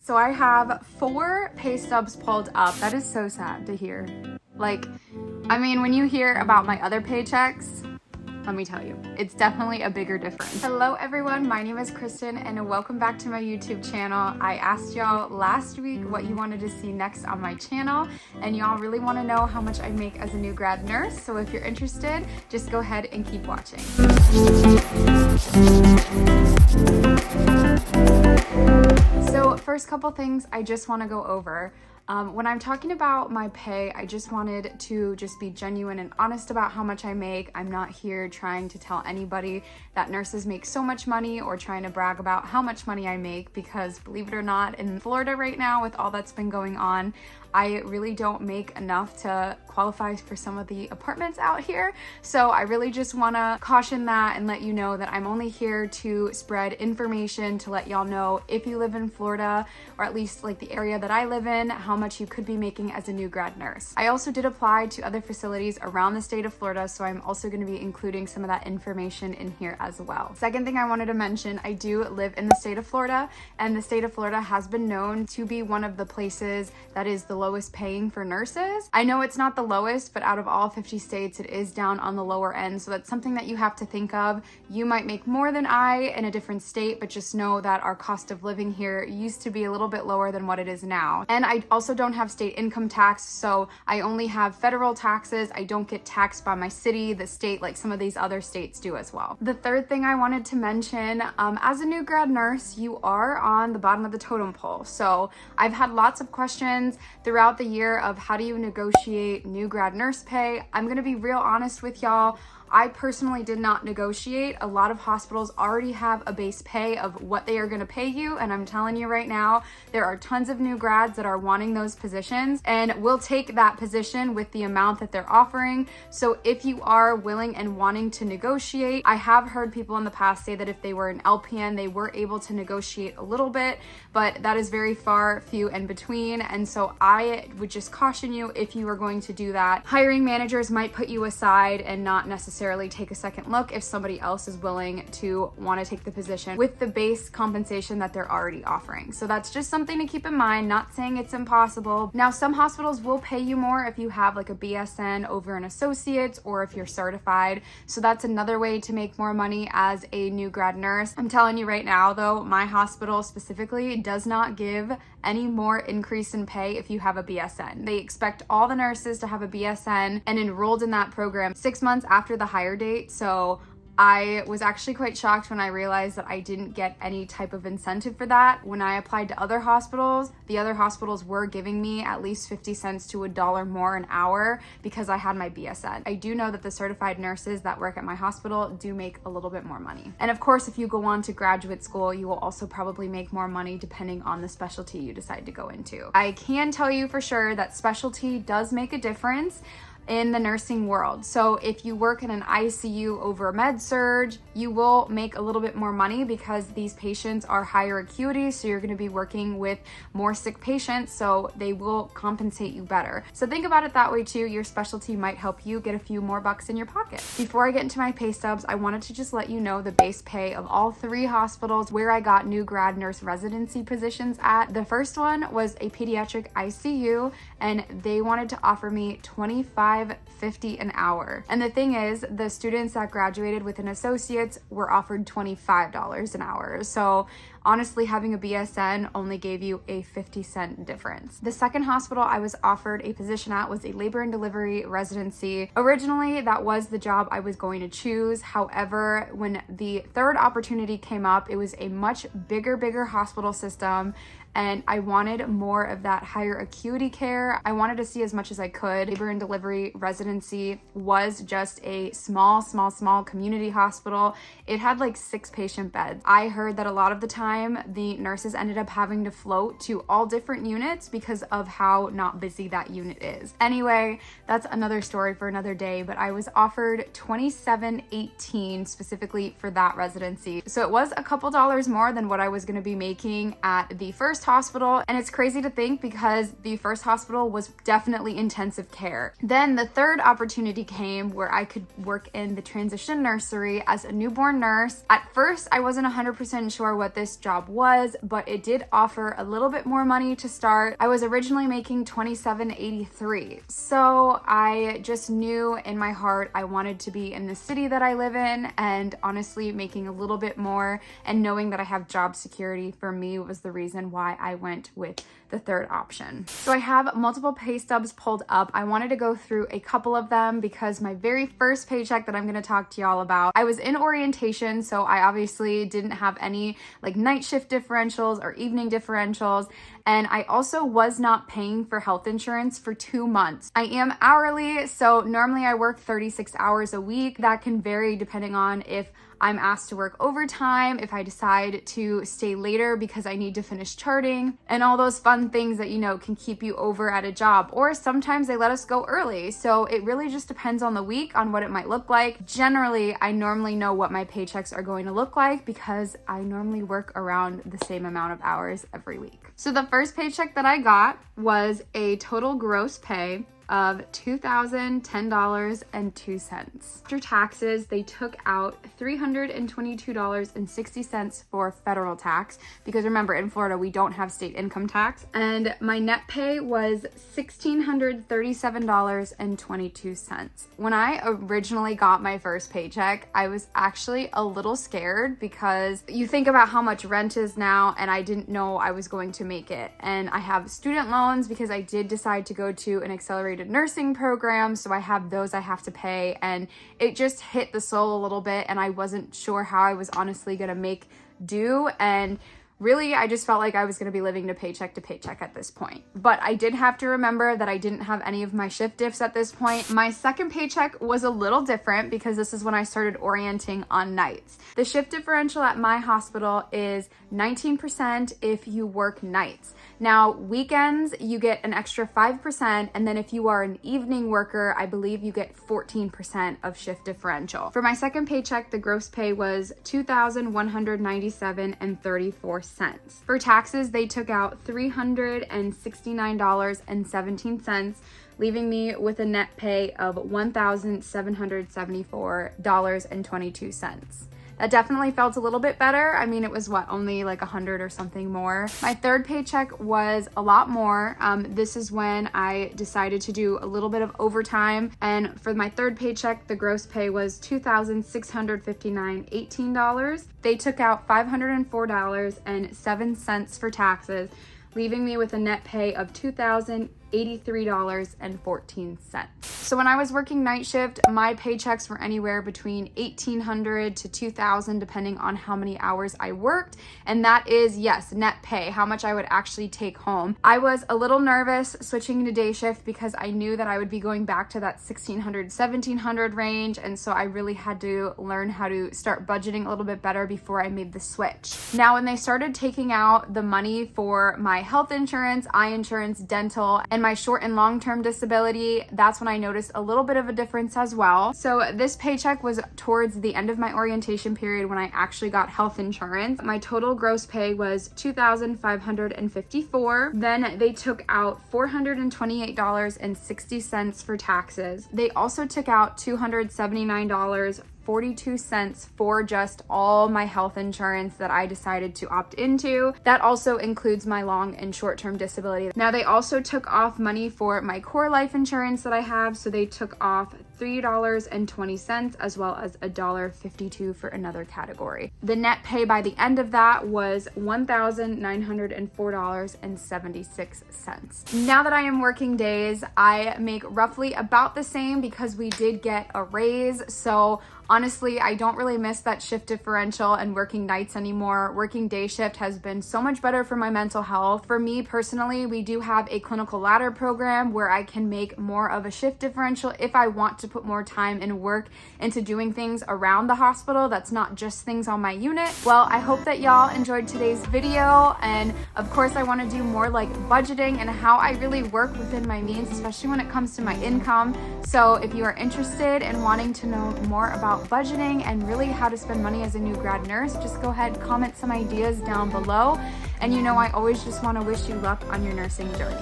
So I have 4 pay stubs pulled up. That is so sad to hear. Like, I mean, when you hear about my other paychecks, let me tell you, it's definitely a bigger difference. Hello everyone, my name is Kristen and welcome back to my YouTube channel. I asked y'all last week what you wanted to see next on my channel, and y'all really want to know how much I make as a new grad nurse. So if you're interested, just go ahead and keep watching. So first couple things I just want to go over. When I'm talking about my pay, I just wanted to be genuine and honest about how much I make. I'm not here trying to tell anybody that nurses make so much money or trying to brag about how much money I make, because believe it or not, in Florida right now with all that's been going on, I really don't make enough to qualify for some of the apartments out here. So I really just want to caution that and let you know that I'm only here to spread information to let y'all know, if you live in Florida, or at least like the area that I live in, how much you could be making as a new grad nurse. I also did apply to other facilities around the state of Florida, so I'm also going to be including some of that information in here as well. Second thing I wanted to mention, I do live in the state of Florida, and the state of Florida has been known to be one of the places that is the lowest paying for nurses. I know it's not the lowest, but out of all 50 states, it is down on the lower end. So that's something that you have to think of. You might make more than I in a different state, but just know that our cost of living here used to be a little bit lower than what it is now. And I also don't have state income tax, so I only have federal taxes. I don't get taxed by my city, the state, like some of these other states do as well. The third thing I wanted to mention, as a new grad nurse, you are on the bottom of the totem pole. So I've had lots of questions throughout the year of how do you negotiate new grad nurse pay. I'm gonna be real honest with y'all. I personally did not negotiate. A lot of hospitals already have a base pay of what they are going to pay you, and I'm telling you right now, there are tons of new grads that are wanting those positions and will take that position with the amount that they're offering. So if you are willing and wanting to negotiate, I have heard people in the past say that if they were an LPN, they were able to negotiate a little bit, but that is very few in between. And so I would just caution you, if you are going to do that, hiring managers might put you aside and not necessarily take a second look if somebody else is willing to want to take the position with the base compensation that they're already offering. So that's just something to keep in mind, not saying it's impossible. Now, some hospitals will pay you more if you have like a BSN over an associate's or if you're certified. So that's another way to make more money as a new grad nurse. I'm telling you right now though, my hospital specifically does not give any more increase in pay if you have a BSN. They expect all the nurses to have a BSN and enrolled in that program 6 months after the hire date. So I was actually quite shocked when I realized that I didn't get any type of incentive for that. When I applied to other hospitals, the other hospitals were giving me at least 50 cents to $1 more an hour because I had my BSN. I do know that the certified nurses that work at my hospital do make a little bit more money. And of course, if you go on to graduate school, you will also probably make more money depending on the specialty you decide to go into. I can tell you for sure that specialty does make a difference in the nursing world. So if you work in an ICU over med surg, you will make a little bit more money because these patients are higher acuity, so you're going to be working with more sick patients, so they will compensate you better. So think about it that way too. Your specialty might help you get a few more bucks in your pocket. Before I get into my pay stubs, I wanted to just let you know the base pay of all 3 hospitals where I got new grad nurse residency positions at. The first one was a pediatric ICU, and they wanted to offer me $25.50 an hour. And the thing is, the students that graduated with an associate's were offered $25 an hour. So honestly, having a BSN only gave you a 50-cent difference. The second hospital I was offered a position at was a labor and delivery residency. Originally, that was the job I was going to choose. However, when the third opportunity came up, it was a much bigger hospital system, and I wanted more of that higher acuity care. I wanted to see as much as I could. Labor and delivery residency was just a small community hospital. It had like 6 patient beds. I heard that a lot of the time the nurses ended up having to float to all different units because of how not busy that unit is. Anyway, that's another story for another day, but I was offered $27.18 specifically for that residency. So it was a couple dollars more than what I was going to be making at the first hospital, and it's crazy to think because the first hospital was definitely intensive care. Then the third opportunity came where I could work in the transition nursery as a newborn nurse. At first, I wasn't 100% sure what this job was, but it did offer a little bit more money to start. I was originally making $27.83. So I just knew in my heart I wanted to be in the city that I live in, and honestly making a little bit more and knowing that I have job security for me was the reason why I went with the third option. So I have multiple pay stubs pulled up. I wanted to go through a couple of them because my very first paycheck that I'm going to talk to y'all about, I was in orientation, so I obviously didn't have any like night shift differentials or evening differentials. And I also was not paying for health insurance for 2 months. I am hourly, so normally I work 36 hours a week. That can vary depending on if I'm asked to work overtime, if I decide to stay later because I need to finish charting, and all those fun things that, you know, can keep you over at a job. Or sometimes they let us go early. So it really just depends on the week, on what it might look like. Generally, I normally know what my paychecks are going to look like because I normally work around the same amount of hours every week. So the first paycheck that I got was a total gross pay of $2,010.02. After taxes, they took out $322.60 for federal tax, because remember, in Florida, we don't have state income tax. And my net pay was $1,637.22. When I originally got my first paycheck, I was actually a little scared because you think about how much rent is now, and I didn't know I was going to make it. And I have student loans because I did decide to go to an accelerated nursing program, so I have those I have to pay, and it just hit the soul a little bit, and I wasn't sure how I was honestly gonna make do. And really, I just felt like I was going to be living to paycheck at this point. But I did have to remember that I didn't have any of my shift diffs at this point. My second paycheck was a little different because this is when I started orienting on nights. The shift differential at my hospital is 19% if you work nights. Now, weekends, you get an extra 5%, and then if you are an evening worker, I believe you get 14% of shift differential. For my second paycheck, the gross pay was $2,197.34. For taxes, they took out $369.17, leaving me with a net pay of $1,774.22. That definitely felt a little bit better. I mean, it was only like 100 or something more. My third paycheck was a lot more. This is when I decided to do a little bit of overtime. And for my third paycheck, the gross pay was $2,659.18. They took out $504.07 for taxes, leaving me with a net pay of $2,083.14. So when I was working night shift, my paychecks were anywhere between $1,800 to $2,000 depending on how many hours I worked. And that is, yes, net pay, how much I would actually take home. I was a little nervous switching to day shift because I knew that I would be going back to that $1,600, $1,700 range. And so I really had to learn how to start budgeting a little bit better before I made the switch. Now, when they started taking out the money for my health insurance, eye insurance, dental, and my short and long-term disability, that's when I noticed a little bit of a difference as well. So this paycheck was towards the end of my orientation period when I actually got health insurance. My total gross pay was $2,554. Then they took out $428.60 for taxes. They also took out $279.42 for just all my health insurance that I decided to opt into. That also includes my long and short-term disability. Now, they also took off money for my core life insurance that I have, so they took off $3.20 as well as $1.52 for another category. The net pay by the end of that was $1,904.76. Now that I am working days, I make roughly about the same because we did get a raise. So honestly, I don't really miss that shift differential and working nights anymore. Working day shift has been so much better for my mental health. For me personally, we do have a clinical ladder program where I can make more of a shift differential if I want to put more time and work into doing things around the hospital that's not just things on my unit. Well, I hope that y'all enjoyed today's video, and of course I want to do more like budgeting and how I really work within my means, especially when it comes to my income. So if you are interested in wanting to know more about budgeting and really how to spend money as a new grad nurse, just go ahead, comment some ideas down below. And you know, I always just want to wish you luck on your nursing journey.